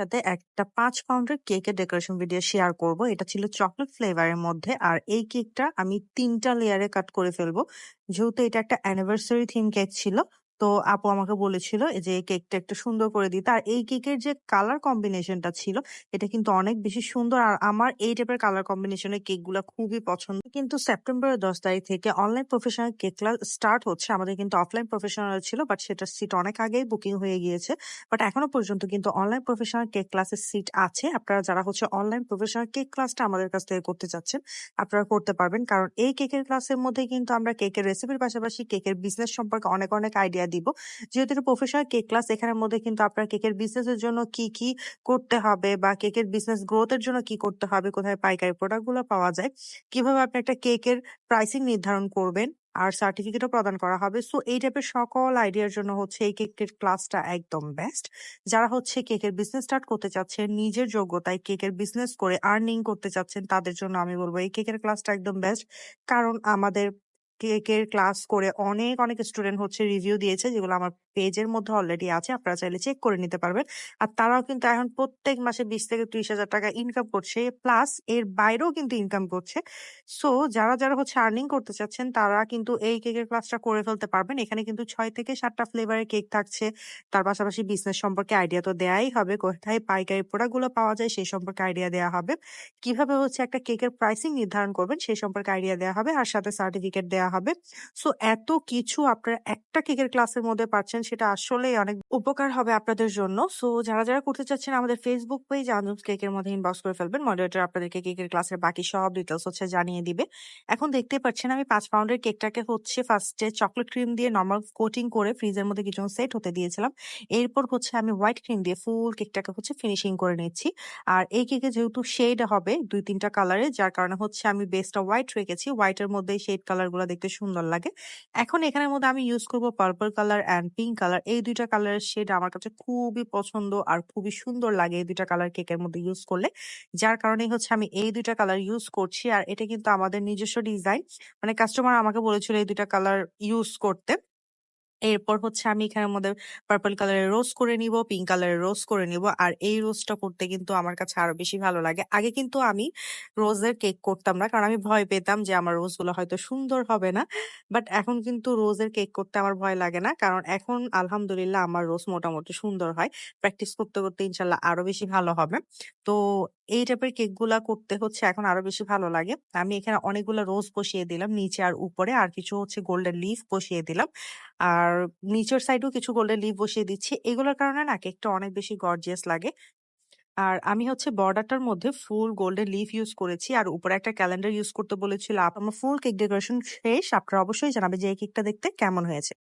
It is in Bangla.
সাথে একটা ৫ পাউন্ডের কেকের ডেকোরেশন ভিডিও শেয়ার করব। এটা ছিল চকোলেট ফ্লেভারের মধ্যে। আর এই কেকটা আমি ৩ টা লেয়ারে কাট করে ফেলবো। যেহেতু এটা একটা অ্যানিভার্সারি থিম কেক ছিল। তো আপু আমাকে বলেছিল যে এই কেকটা একটু সুন্দর করে দিতে। আর এই কেকের যে কালার কম্বিনেশনটা ছিল এটা কিন্তু অনেক বেশি সুন্দর। আর আমার এই টাইপের কালার কম্বিনেশনের কেকগুলা খুবই পছন্দ। কিন্তু সেপ্টেম্বরের ১০ তারিখ থেকে online professional cake class start হচ্ছে। আমাদের কিন্তু অফলাইন প্রফেশনাল ছিল, বাট সেটার সিট অনেক আগেই বুকিং হয়ে গিয়েছে। বাট এখনো পর্যন্ত কিন্তু অনলাইন প্রফেশনাল কেক ক্লাসের সিট আছে। আপনারা যারা হচ্ছে অনলাইন প্রফেশনাল কেক ক্লাসটা আমাদের কাছ থেকে করতে চাচ্ছেন, আপনারা করতে পারবেন। কারণ এই কেকের ক্লাসের মধ্যে কিন্তু আমরা কেকের রেসিপির পাশাপাশি কেকের বিজনেস সম্পর্কে অনেক অনেক আইডিয়া দিব। যেহেতু এটা প্রফেশনাল কেক ক্লাস, এখানের মধ্যে কিন্তু আপনার কেকের বিজনেসের জন্য কি কি করতে হবে বা কেকের বিজনেস গ্রোথের জন্য কি করতে হবে, কোথায় পাইকারি প্রোডাক্ট গুলো পাওয়া যায়, কিভাবে আপনি একটা কেকের প্রাইসিং নির্ধারণ করবেন, আর সার্টিফিকেটও প্রদান করা হবে। সো এই টাইপের সকল আইডিয়ার জন্য হচ্ছে এই কেকের ক্লাসটা একদম বেস্ট। যারা হচ্ছে কেকের বিজনেস স্টার্ট করতে চাচ্ছেন, নিজের যোগ্যতায় কেকের বিজনেস করে আর্নিং করতে চাচ্ছেন, তাদের জন্য আমি বলবো এই কেকের ক্লাসটা একদম বেস্ট। কারণ আমাদের কেকের ক্লাস করে অনেক অনেক স্টুডেন্ট হচ্ছে রিভিউ দিয়েছে, যেগুলো আমার পেজের মধ্যে অলরেডি আছে, আপনারা চাইলে চেক করে নিতে পারবেন। আর তারাও কিন্তু এখন প্রত্যেক মাসে ২০ থেকে ৩০,০০০ টাকা ইনকাম করছে, প্লাস এর বাইরেও কিন্তু ইনকাম করছে। সো যারা যারা হচ্ছে আর্নিং করতে চাচ্ছেন তারা কিন্তু এই কেকের ক্লাসটা করে ফেলতে পারবেন। এখানে কিন্তু ৬ থেকে ৭টা ফ্লেভারের কেক থাকছে। তার পাশাপাশি বিজনেস সম্পর্কে আইডিয়া তো দেয়াই হবে, কোথায় পাইকারি প্রোডাক্ট গুলো পাওয়া যায় সেই সম্পর্কে আইডিয়া দেওয়া হবে, কিভাবে হচ্ছে একটা কেকের প্রাইসিং নির্ধারণ করবেন সেই সম্পর্কে আইডিয়া দেওয়া হবে, আর সাথে সার্টিফিকেট দেওয়া হবে। সো এত কিছু আপনারা একটা কেকের ক্লাসের মধ্যে পাচ্ছেন, সেটা আসলেই অনেক উপকার হবে আপনাদের জন্য। সো যারা যারা করতে চাচ্ছেন আমাদের ফেসবুক পেজ আঞ্জুমস কেকের মধ্যে ইনবক্স করে ফেলবেন। মডারেটর আপনাদেরকে কেকের ক্লাসের বাকি সব ডিটেলস হচ্ছে জানিয়ে দিবে। এখন দেখতেই পাচ্ছেন আমি ৫ পাউন্ডের কেকটাকে হচ্ছে ফার্স্টে চকলেট ক্রিম দিয়ে নরমাল কোটিং করে ফ্রিজের মধ্যে কিছুক্ষণ সেট হতে দিয়েছিলাম। এরপর হচ্ছে আমি হোয়াইট ক্রিম দিয়ে ফুল কেকটাকে হচ্ছে ফিনিশিং করে নিচ্ছি। আর এই কেকে যেহেতু শেড হবে ২-৩ টা কালারে, যার কারণে হচ্ছে আমি বেসটা হোয়াইট রেখেছি। হোয়াইটের মধ্যে শেড কালার গুলো দেখতে সুন্দর লাগে। এখন এখানের মধ্যে আমি ইউজ করব purple colour and pink colour. এই ২ টা কালারের শেড আমার কাছে খুবই পছন্দ আর খুবই সুন্দর লাগে এই ২ টা কালার কেকের মধ্যে ইউজ করলে। যার কারণেই হচ্ছে আমি এই ২ টা কালার ইউজ করছি। আর এটা কিন্তু আমাদের নিজস্ব ডিজাইন। মানে কাস্টমার আমাকে বলেছিল এই ২ টা কালার ইউজ করতে। এরপর হচ্ছে আমি এখানের মধ্যে পার্পল কালারের রোজ করে নিব, পিঙ্ক কালারের রোজ করে নিব। আর এই রোজটা করতে কিন্তু আমার কাছে আরো বেশি ভালো লাগে। আগে কিন্তু আমি রোজের কেক করতাম না, কারণ আমি ভয় পেতাম যে আমার রোজগুলো হয়তো সুন্দর হবে না। বাট এখন কিন্তু রোজের কেক করতে আমার ভয় লাগে না, কারণ এখন আলহামদুলিল্লাহ আমার রোজ মোটামুটি সুন্দর হয়। প্র্যাকটিস করতে করতে ইনশাল্লাহ আরো বেশি ভালো হবে। তো এই টাইপের কেক গুলা করতে হচ্ছে এখন আরো বেশি ভালো লাগে। আমি এখানে অনেকগুলো রোজ বসিয়ে দিলাম নিচে আর উপরে, আর কিছু হচ্ছে গোল্ডেন লিফ বসিয়ে দিলাম। আর নিচের সাইডেও কিছু গোল্ডেন লিফ বসিয়ে দিচ্ছি। এগুলোর কারণে না কেকটা অনেক বেশি গর্জিয়াস লাগে। আর আমি হচ্ছে বর্ডারটার মধ্যে ফুল গোল্ডেন লিফ ইউজ করেছি, আর উপরে একটা ক্যালেন্ডার ইউজ করতে বলেছিল। আমার ফুল কেক ডেকোরেশন শেষ। আপনারা অবশ্যই জানাবেন যে এই কেকটা দেখতে কেমন হয়েছে।